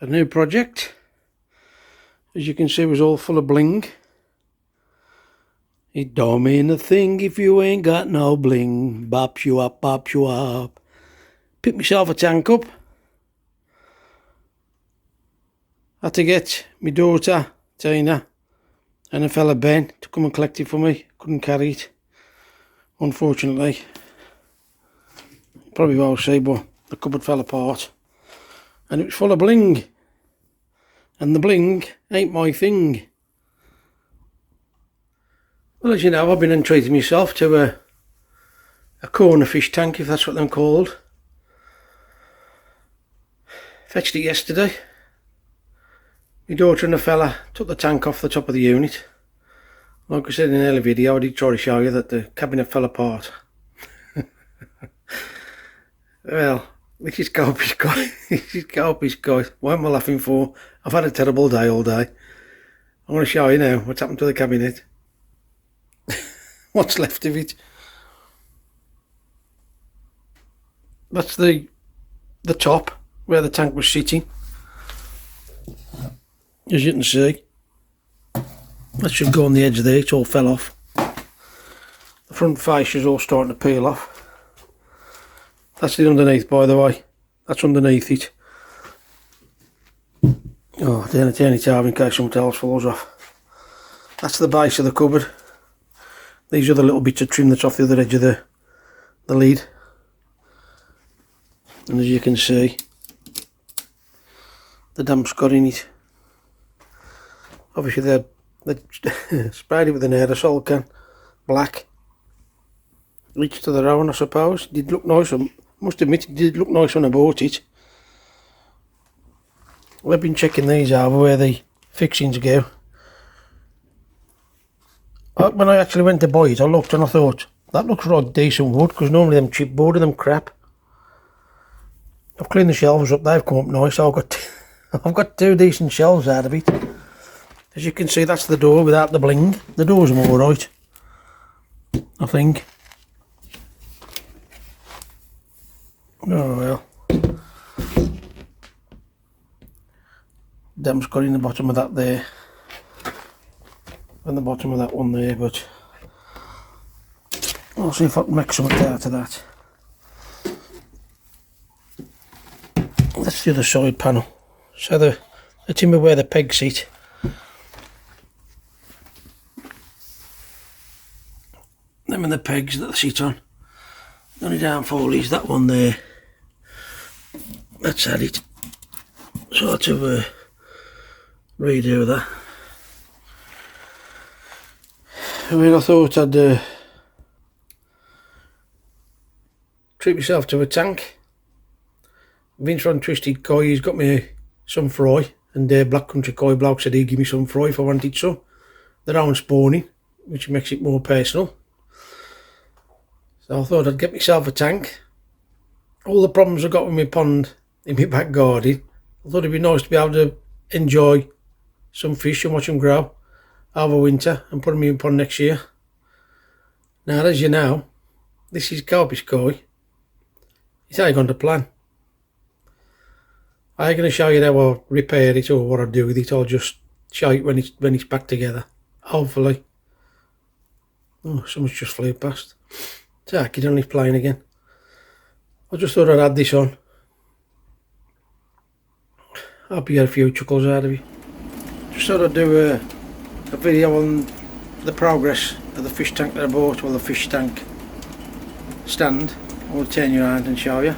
A new project, as you can see, was all full of bling. It don't mean a thing if you ain't got no bling. Bops you up, bops you up. Pick myself a tank up. Had to get my daughter Tina and a fella Ben to come and collect it for me. Couldn't carry it, unfortunately. Probably won't see, but the cupboard fell apart and it was full of bling, and the bling ain't my thing. Well, as you know, I've been treating myself to a corner fish tank, if that's what they're called. Fetched it yesterday. My daughter and a fella took the tank off the top of the unit. Like I said in an earlier video, I did try to show you that the cabinet fell apart. Well, this is garbage, guys. This is garbage, guys. What am I laughing for? I've had a terrible day all day. I want to show you now what's happened to the cabinet. What's left of it. That's the top where the tank was sitting. As you can see, that should go on the edge there. It all fell off. The front face is all starting to peel off. That's the underneath, by the way. That's underneath it. Oh, turn it over in case something else falls off. That's the base of the cupboard. These are the little bits of trim that's off the other edge of the lid. And as you can see, the damp's got in it. Obviously they sprayed it with an aerosol can, black. Each to their own, I suppose. It did look nice. I must admit, it did look nice when I bought it. I've been checking these over where the fixings go. When I actually went to buy it, I looked and I thought, that looks right decent wood, because normally them chipboard and them crap. I've cleaned the shelves up, they've come up nice. I've got two decent shelves out of it. As you can see, that's the door without the bling. The doors are alright, I think. Oh well. Damp's got in the bottom of that there. And the bottom of that one there, but I'll see if I can make something out of that. That's the other side panel. So the timber where the pegs sit. Them and the pegs that they sit on. The only downfall is that one there. That's had it. Sort of redo that. I mean, I thought I'd treat myself to a tank. Vince on Twisted Koi, he's got me some fry, and Black Country Koi bloke said he'd give me some fry if I wanted some. Their own spawning, which makes it more personal. So I thought I'd get myself a tank. All the problems I got with my pond in my back garden, I thought it'd be nice to be able to enjoy some fish and watch them grow over winter and put them in pond next year. Now, as you know, this is garbage koi. It ain't gone to plan. I ain't going to show you how I repair it or what I do with it. I'll just show you when it's back together. Hopefully. Oh, someone's just flew past. Tack, it only playing again. I just thought I'd add this on. Hope you get a few chuckles out of it. Just thought I'd do a video on the progress of the fish tank that I bought, or the fish tank stand. I'll turn you around and show you.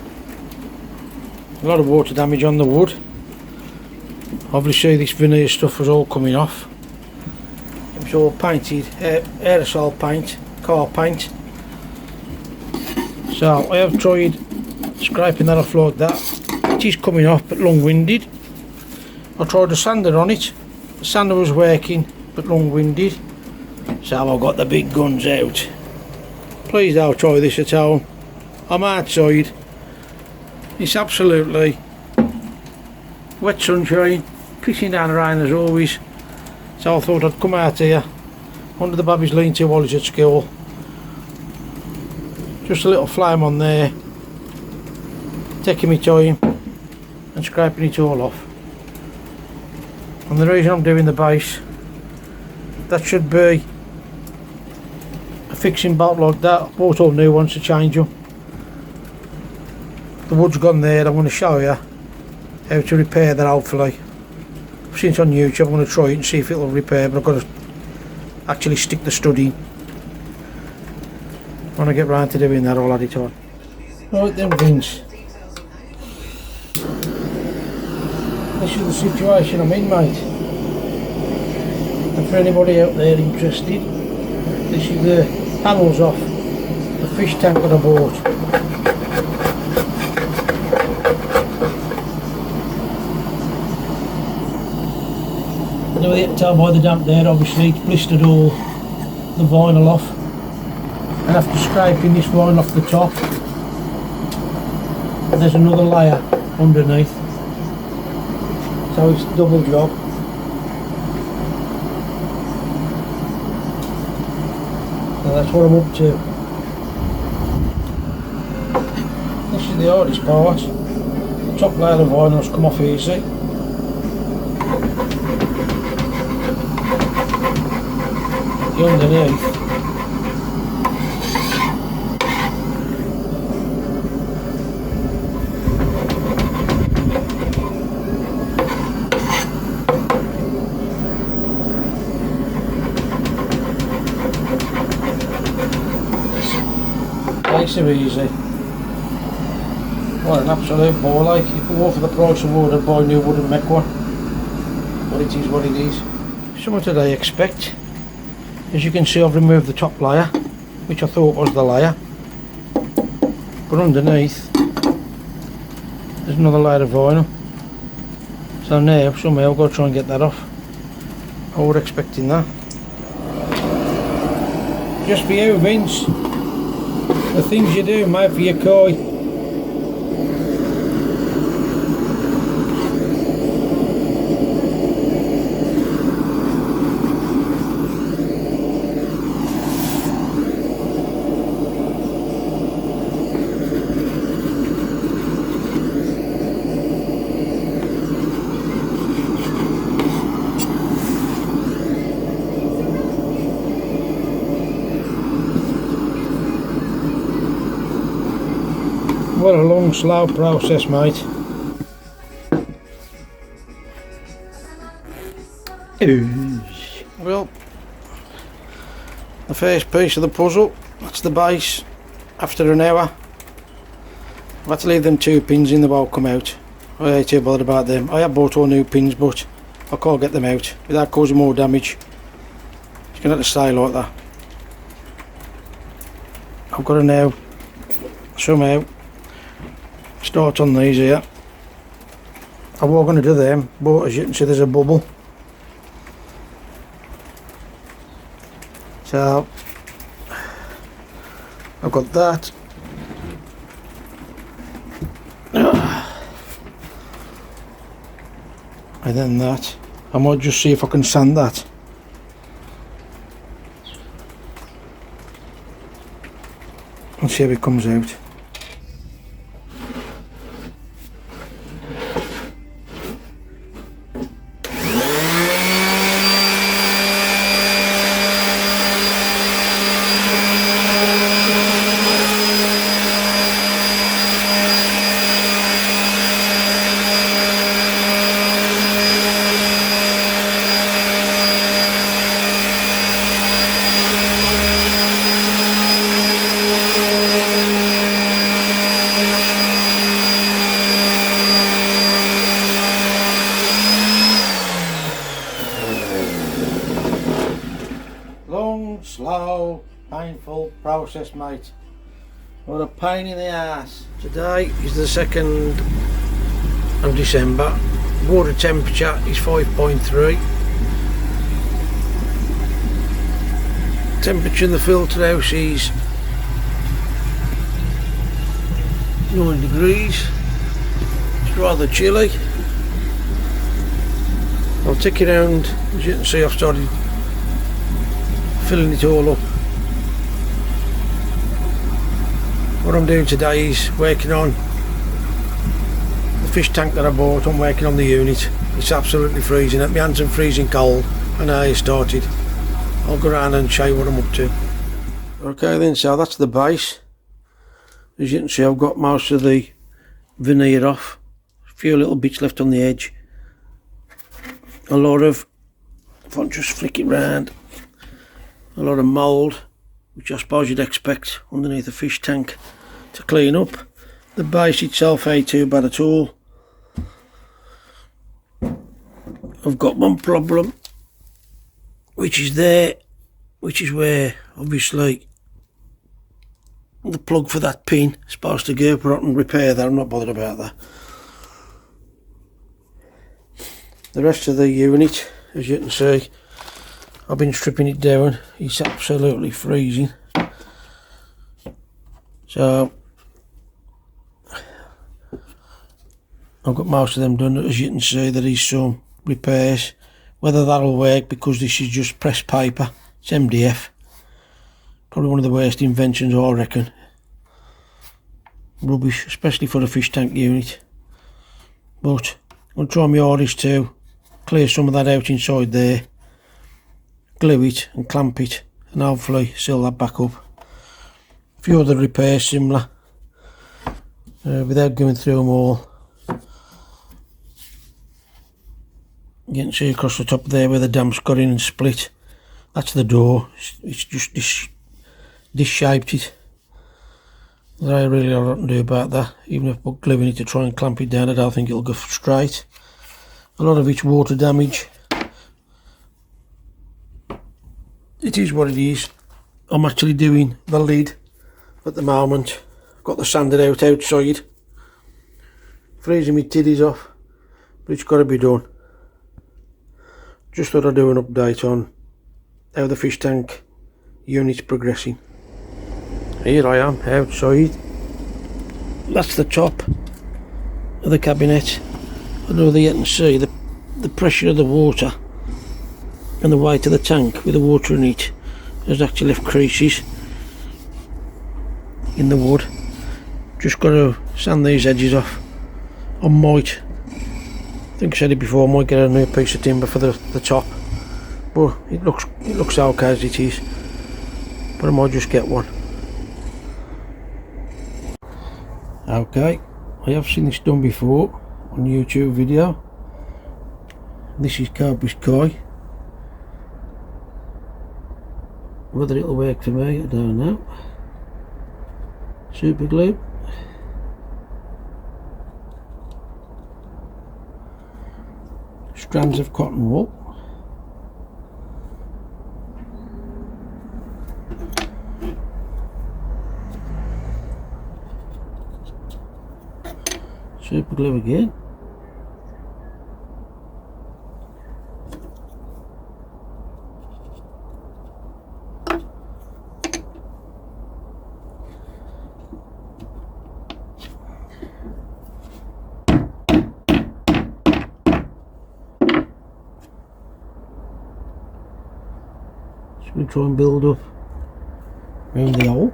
A lot of water damage on the wood. Obviously this veneer stuff was all coming off. It was all painted, aerosol paint, car paint. So I have tried scraping that off like that. It is coming off, but long-winded. I tried a sander on it. The sander was working, but long-winded. So I've got the big guns out. Please don't try this at home. I'm outside. It's absolutely wet sunshine, pissing down the rain as always. So I thought I'd come out here under the baby's lean-to while he's at school. Just a little flame on there, taking my time and scraping it all off. And the reason I'm doing the base, that should be a fixing bolt like that. I bought all new ones to change them. The wood's gone there. I'm going to show you how to repair that. Hopefully I've seen it on YouTube. I'm going to try it and see if it'll repair, but I've got to actually stick the stud in. When I get round to doing that, I'll add it on. Right then, Vince, this is the situation I'm in, mate. And for anybody out there interested, this is the panels off the fish tank that I bought. Now you can tell by the damp there, obviously it's blistered all the vinyl off, and after scraping this vinyl off the top, there's another layer underneath, so it's a double job. So that's what I'm up to. This is the hardest part. The top layer of vinyl's come off easy. The underneath, nice and easy. What an absolute bore, like. If it were for the price of wood, I'd buy new wood and make one. But it is what it is. So what did I expect? As you can see, I've removed the top layer, which I thought was the layer, but underneath there's another layer of vinyl. So now somehow I've got to try and get that off. I was expecting that. Just for you, Vince, the things you do, mate, for your koi. What a long, slow process, mate. Well, the first piece of the puzzle, that's the base. After an hour, I've had to leave them 2 pins in, they won't come out. I ain't too bothered about them. I have bought all new pins, but I can't get them out without causing more damage. It's going to have to stay like that. I've got to now somehow start on these here. I was going to do them, but as you can see there's a bubble. So I've got that. And then that. I might just see if I can sand that. And see how it comes out. Long, slow, painful process, mate. What a pain in the ass. Today is the 2nd of December. Water temperature is 5.3. Temperature in the filter house is 9 degrees. It's rather chilly. I'll take it round. As you can see, I've started filling it all up. What I'm doing today is working on the fish tank that I bought. I'm working on the unit. It's absolutely freezing. My hands are freezing cold. I know you started. I'll go around and show you what I'm up to. Okay then, so that's the base. As you can see, I've got most of the veneer off. A few little bits left on the edge. A lot of, if I just flick it round, a lot of mould, which I suppose you'd expect underneath a fish tank to clean up. The base itself ain't too bad at all. I've got one problem, which is there, which is where obviously the plug for that pin is supposed to go, but I can repair that. I'm not bothered about that. The rest of the unit, as you can see, I've been stripping it down. It's absolutely freezing. So I've got most of them done. As you can see, there is some repairs. Whether that'll work, because this is just pressed paper, it's MDF. Probably one of the worst inventions, I reckon. Rubbish, especially for a fish tank unit. But I'll try my hardest to clear some of that out inside there, glue it and clamp it, and hopefully seal that back up. A few other repairs similar, without going through them all. You can see across the top there where the damp's got in and split. That's the door. It's just this shaped it. There's really a lot to do about that. Even if I put glue in it to try and clamp it down, I don't think it'll go straight. A lot of it's water damage. It is what it is. I'm actually doing the lid at the moment. I've got the sander out outside. Freezing my titties off, but it's got to be done. Just thought I'd do an update on how the fish tank unit's progressing. Here I am outside. That's the top of the cabinet. I don't know whether you can see the pressure of the water and the weight of the tank with the water in it has actually left creases in the wood. Just got to sand these edges off. I might, I think I said it before, I might get a new piece of timber for the top, but it looks okay as it is. But I might just get one. Okay, I have seen this done before on YouTube video. This is Cobra Sky. Whether it'll work for me, I don't know. Super glue. Strands of cotton wool. Super glue again. Just going to try and build up around the hole.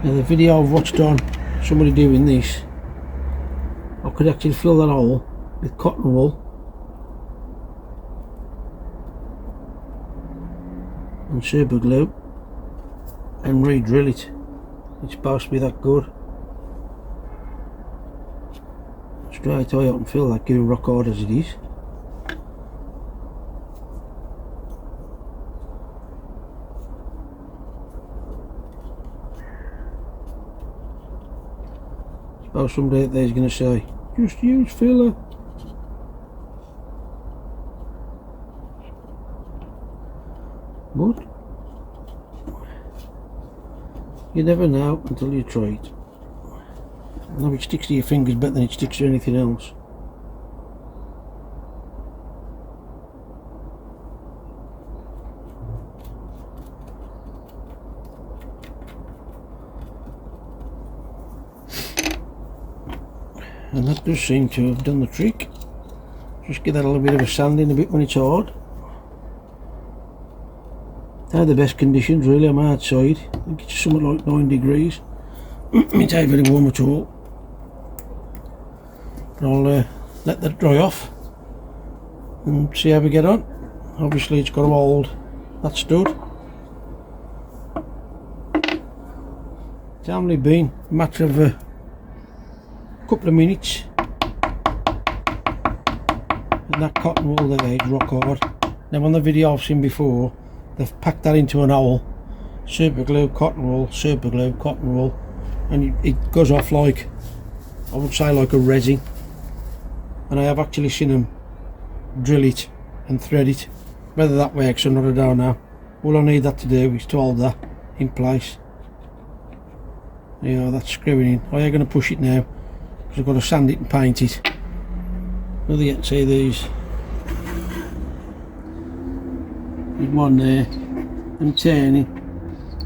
Now the video I've watched on somebody doing this, I could actually fill that hole with cotton wool and super glue and re-drill it. It's supposed to be that good. Straight away I can feel that going rock hard as it is. Suppose somebody out there is going to say, just use filler. But you never know until you try it. I know it sticks to your fingers better than it sticks to anything else. and that does seem to have done the trick. Just give that a little bit of a sand in a bit when it's hard. They're the best conditions really. I'm outside. I think it's something like 9 degrees. It ain't very warm at all. I'll let that dry off and see how we get on. Obviously it's got to hold that stud. It's only been a matter of a couple of minutes, and that cotton wool there is rock hard. Now on the video I've seen before, they've packed that into an hole, super glue, cotton wool, super glue, cotton wool, and it goes off like, I would say like a resin. And I have actually seen them drill it and thread it. Whether that works or not, I don't know. All I need that to do is to hold that in place. Yeah, that's screwing in. I am going to push it now because I've got to sand it and paint it. Whether you can see these. There's one there, and turning,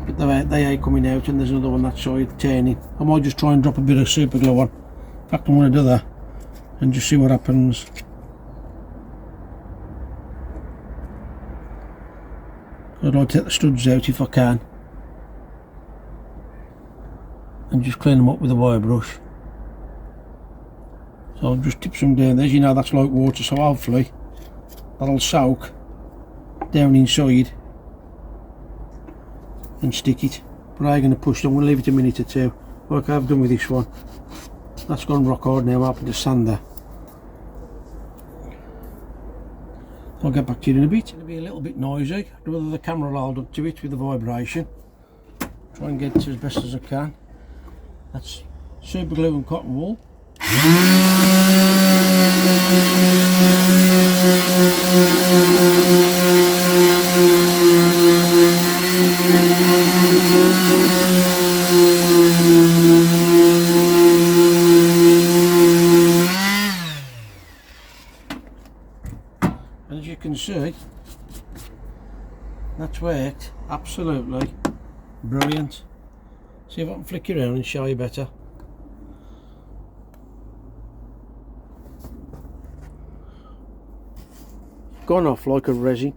but they ain't coming out, and there's another one that side turning. I might just try and drop a bit of super glue on. In fact, I'm going to do that and just see what happens. I'd like to take the studs out if I can and just clean them up with a wire brush. So I'll just tip some down there. As you know, that's like water, so hopefully that'll soak down inside and stick it. But I'm going to push it. I'm going to leave it a minute or two like I've done with this one. That's gone rock hard now. I'm happy to sand that. I'll get back to you in a bit. It's going to be a little bit noisy. I'd rather the camera will hold up to it with the vibration. Try and get it as best as I can. That's super glue and cotton wool. And as you can see, that's worked absolutely brilliant. See if I can flick you around and show you better. Gone off like a resin.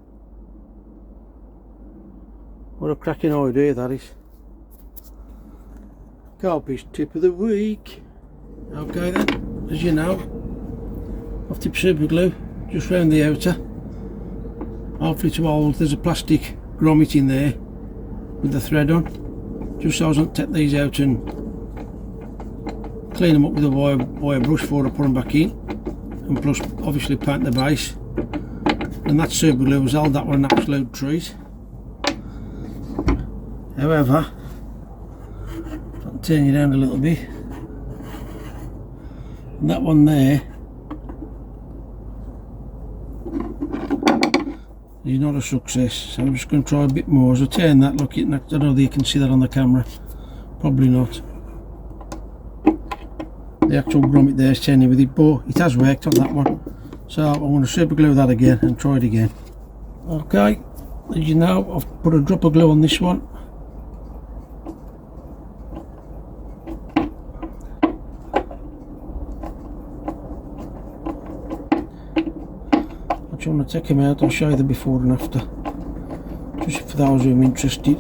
What a cracking idea that is. Carpet tip of the week. Okay then, as you know, I've tipped super glue just round the outer. Hopefully to hold, there's a plastic grommet in there with the thread on, just so I don't take these out and clean them up with a wire brush before I put them back in, and plus obviously paint the base. And that super glue has held that one an absolute treat. However, I'll turn you down a little bit, and that one there is not a success, so I'm just going to try a bit more. As I turn that, look, I don't know if you can see that on the camera, probably not. The actual grommet there is turning with it, but it has worked on that one. So I'm going to super glue that again and try it again. Okay, as you know, I've put a drop of glue on this one. I want to take them out. I'll show you the before and after, just for those who are interested.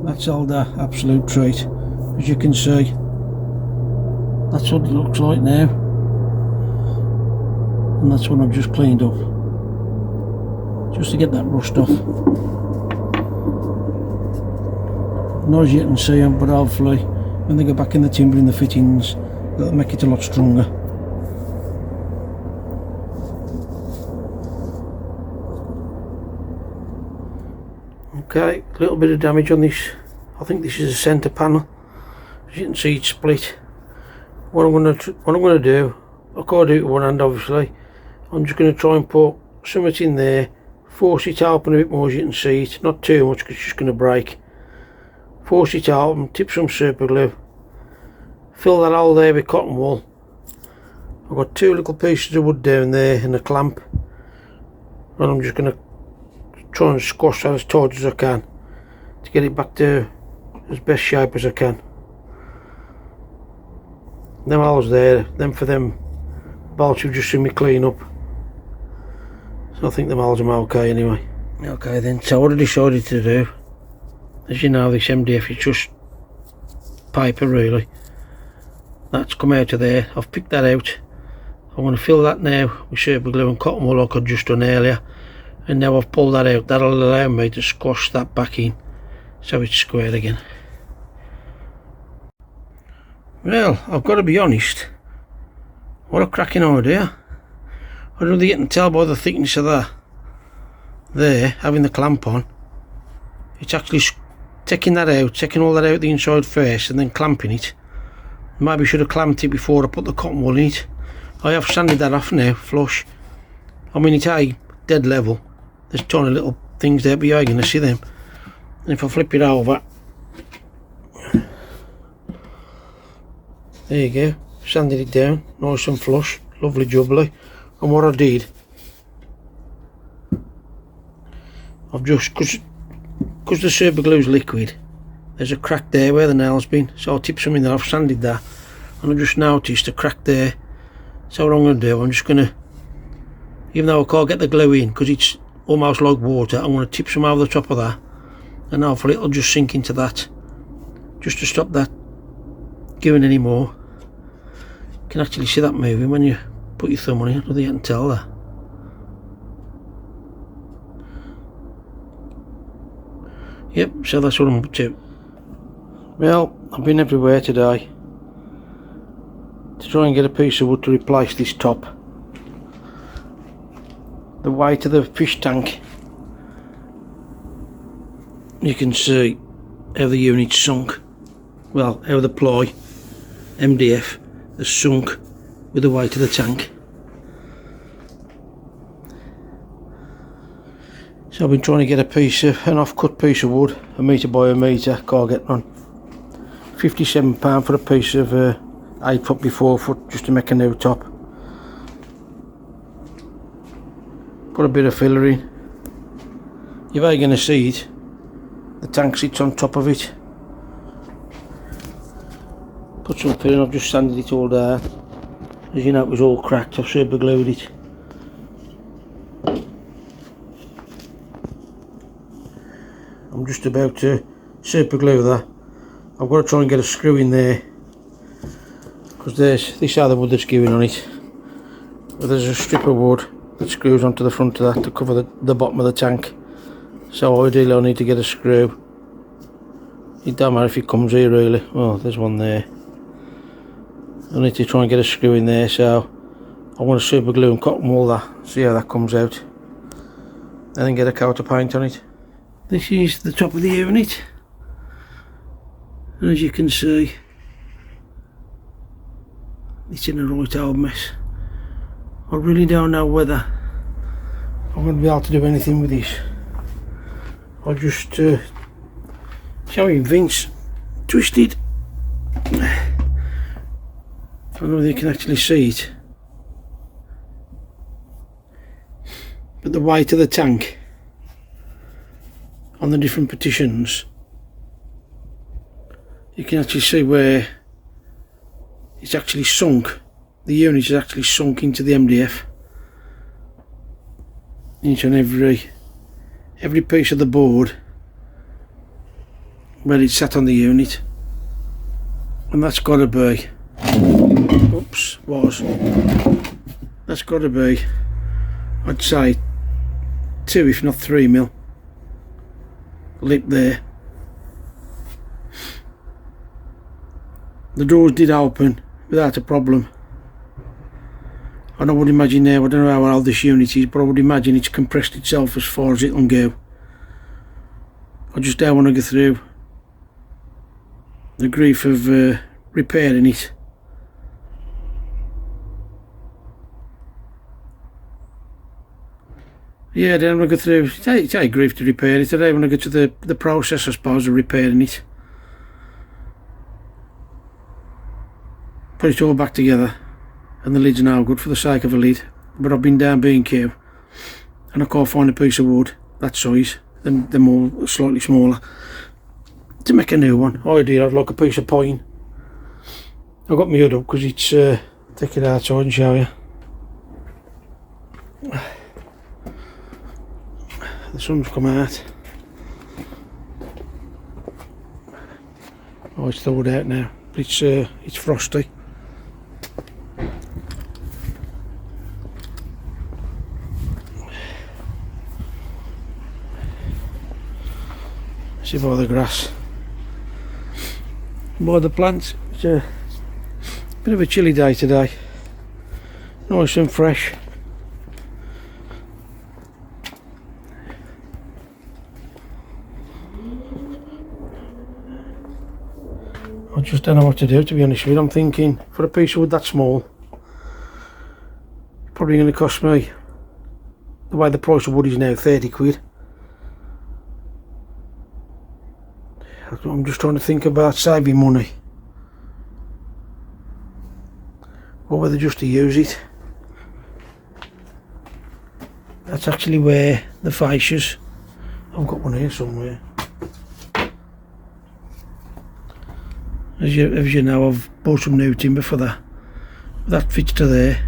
That's all the absolute treat. As you can see, that's what it looks like now, and that's what I've just cleaned up, just to get that rust off. Not as you can see them, but hopefully when they go back in the timber in the fittings, that'll make it a lot stronger. Okay, a little bit of damage on this. I think this is a centre panel. As you can see, it's split. What I'm going to do, I can't do it with one hand obviously. I'm just going to try and put something in there, force it open a bit more, as you can see it, not too much because it's just going to break. Force it open, tip some super glue, fill that hole there with cotton wool. I've got 2 little pieces of wood down there and a clamp, and I'm just going to try and squash that as tight as I can to get it back to as best shape as I can. Them holes there, them for them bolts you've just seen me clean up. So I think them holes are okay anyway. Okay then, so what I decided to do, as you know, this MDF is just paper really. That's come out of there. I've picked that out. I'm going to fill that now with super glue and cotton wool like I'd just done earlier, and now I've pulled that out. That'll allow me to squash that back in so it's squared again. Well, I've got to be honest, what a cracking idea. I don't know if you can tell by the thickness of that there, having the clamp on. It's actually taking that out, taking all that out the inside first and then clamping it. Maybe I should have clamped it before I put the cotton wool in it. I have sanded that off now, flush. I mean, it's a dead level. There's tiny little things there, but you're going to see them. And if I flip it over, there you go, sanded it down, nice and flush, lovely jubbly. And what I did, I've just, because the super glue's liquid, there's a crack there where the nail's been, so I'll tip some in there. I've sanded that, and I just noticed a crack there. So what I'm going to do, I'm just going to, even though I can't get the glue in because it's almost like water, I'm going to tip some over the top of that, and hopefully it'll just sink into that, just to stop that giving any more. You can actually see that moving when you put your thumb on it. I don't think you can tell that. Yep, so that's what I'm up to. Well, I've been everywhere today to try and get a piece of wood to replace this top. The weight of the fish tank, you can see how the unit's sunk. Well, how the ply MDF has sunk with the weight of the tank. So I've been trying to get an off-cut piece of wood, a metre by a metre, can't get one. £57 for a piece of 8 foot by 4 foot just to make a new top. Put a bit of filler in. You're very going to see it. The tank sits on top of it. Put some filler in. I've just sanded it all down. As you know, it was all cracked. I've super glued it. I'm just about to super glue that. I've got to try and get a screw in there, because there's this other wood that's going on it, but there's a strip of wood that screws onto the front of that to cover the bottom of the tank. So ideally I need to get a screw. It don't matter if it comes here really. Oh, there's one there. I need to try and get a screw in there, so I want to super glue and cotton wool that, see how that comes out, and then get a coat of paint on it. This is the top of the unit, and as you can see, it's in a right old mess. I really don't know whether I'm going to be able to do anything with this. I'll just show you Vince twisted. I don't know if you can actually see it, but the weight of the tank on the different partitions, you can actually see where it's actually sunk. The unit is actually sunk into the MDF. Each and every piece of the board where it's sat on the unit, and that's got to be, that's got to be, I'd say 2 if not 3 mil lip there. The doors did open without a problem, and I would imagine now, I don't know how old this unit is, but I would imagine it's compressed itself as far as it can go. I just don't want to go through the grief of repairing it. Yeah, I don't want to go through, it's a grief to repair it. I don't want to go to the process, I suppose, of repairing it. Put it all back together, and the lid's now good for the sake of a lid, but I've been down B&Q and I can't find a piece of wood that size. They're more slightly smaller, to make a new one. Ideal, I'd like a piece of pine. I've got my hood up because it's take it outside and show you. The sun's come out. Oh, it's thawed out now. But it's frosty. See by the grass, by the plants. It's a bit of a chilly day today. Nice and fresh. I just don't know what to do, to be honest with you. I'm thinking for a piece of wood that small, probably going to cost me, the way the price of wood is now, 30 quid. I'm just trying to think about saving money. Or whether just to use it. That's actually where the fascias, I've got one here somewhere. As you know, I've bought some new timber for that. That fits to there.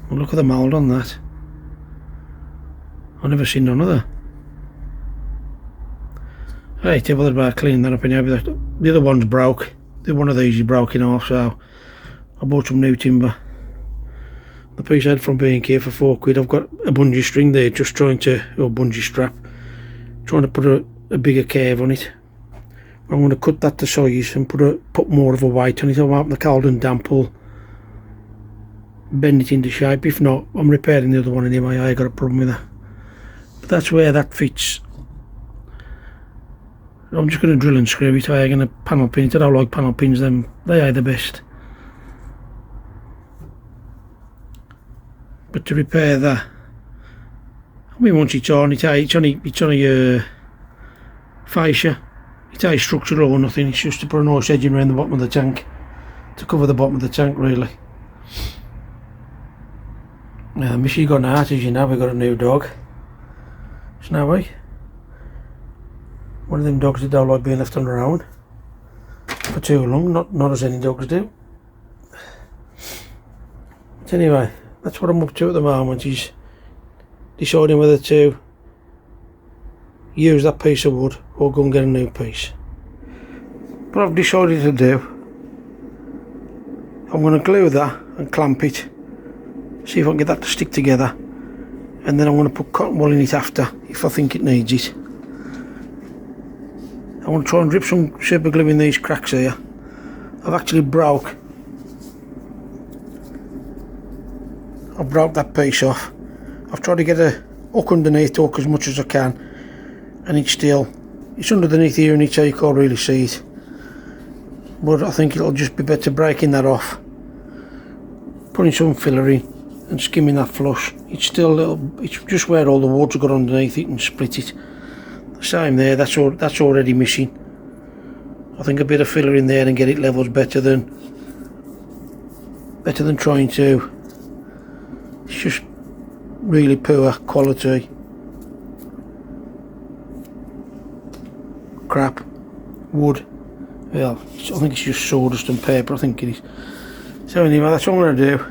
Well, look at the mould on that. I've never seen none of that. I ain't bothered about cleaning that up anyhow, but the other one's broke. One of these is broken off, so I bought some new timber. The piece I had from B&K for 4 quid. I've got a bungee string there, just trying to, or bungee strap, trying to put a bigger curve on it. I'm going to cut that to size and put more of a weight on it. I'll open the cold and damp will bend it into shape. If not, I'm repairing the other one anyway. I ain't got a problem with that. But that's where that fits. I'm just going to drill and screw it. I'm going to panel pin it. I don't like panel pins, them they are the best. But to repair that, I mean, once it's on, it's on a fascia. It ain't structural or nothing. It's just to put a nice edging around the bottom of the tank, to cover the bottom of the tank, really. Missy got out, as you know. We got a new dog, Snowy. One of them dogs that don't like being left on their own for too long, not as any dogs do. But anyway, that's what I'm up to at the moment, is deciding whether to use that piece of wood or go and get a new piece. But I've decided to do, I'm going to glue that and clamp it, see if I can get that to stick together, and then I'm going to put cotton wool in it after, if I think it needs it. I want to try and drip some super glue in these cracks here. I've actually broke that piece off. I've tried to get a hook underneath, hook as much as I can, and it's underneath here and so you can't really see it. But I think it'll just be better breaking that off, putting some filler in and skimming that flush. It's just where all the water got underneath it and split it. Same there, that's already missing. I think a bit of filler in there and get it level's better than trying to. It's just really poor quality crap wood. Well, I think it's just sawdust and paper, I think it is. So anyway, that's what I'm going to do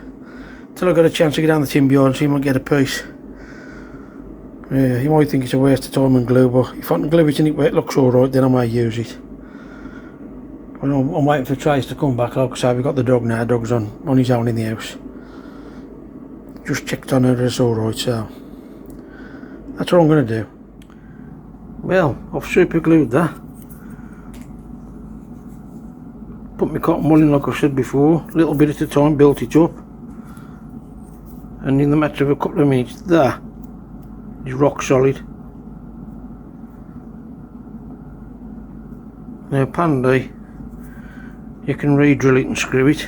till I got a chance to get down the timber yard and see if I can get a piece. You might think it's a waste of time and glue, but if I can glue it and it looks alright, then I might use it. I'm waiting for Trace to come back. Like I say, we've got the dog now. Dog's on his own in the house. Just checked on her, it's alright, so that's what I'm going to do. Well, I've super glued that. Put my cotton wool in like I said before, a little bit at a time, built it up. And in the matter of a couple of minutes, that is rock solid. Now Pandy, you can re-drill it and screw it.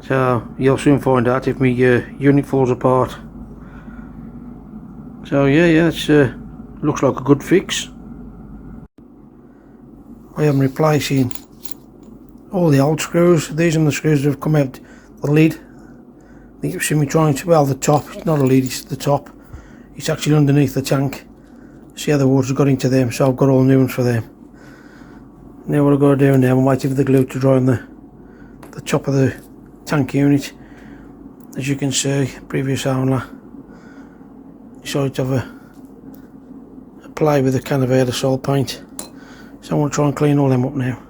So you'll soon find out if my unit falls apart. So yeah, it's looks like a good fix. I am replacing all the old screws. These are the screws that have come out the lid. I think you've seen me trying to, well, the top, it's not a lid, it's the top. It's actually underneath the tank. See how the water's got into them, so I've got all new ones for them. Now what I've got to do now, I'm waiting for the glue to dry on the top of the tank unit. As you can see, previous owner decided to have a play with a can of aerosol paint. So I'm going to try and clean all them up now.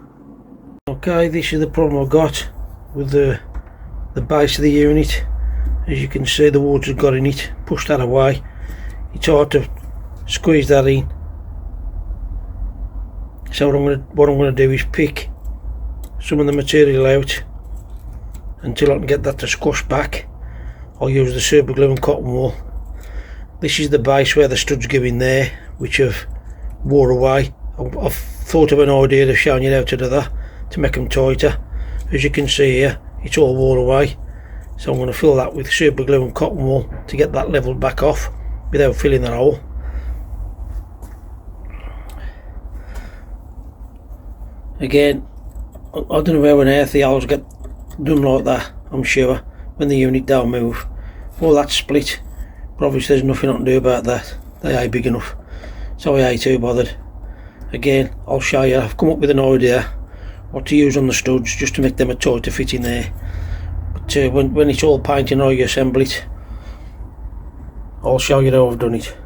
Okay, this is the problem I've got with the base of the unit. As you can see, the water's got in it. Push that away. It's hard to squeeze that in. So what I'm going to do is pick some of the material out until I can get that to squash back. I'll use the super glue and cotton wool. This is the base where the studs go in there, which have wore away. I've thought of an idea of showing you how to do that to make them tighter. As you can see here, it's all wore away. So I'm going to fill that with super glue and cotton wool to get that leveled back off without filling that hole. Again, I don't know how on earth the holes get done like that, I'm sure, when the unit don't move. All that's split, but obviously there's nothing I can do about that. They ain't big enough, so I ain't too bothered. Again, I'll show you. I've come up with an idea what to use on the studs just to make them a tighter fit in there. But when it's all painted and I assemble it, I'll show you how I've done it.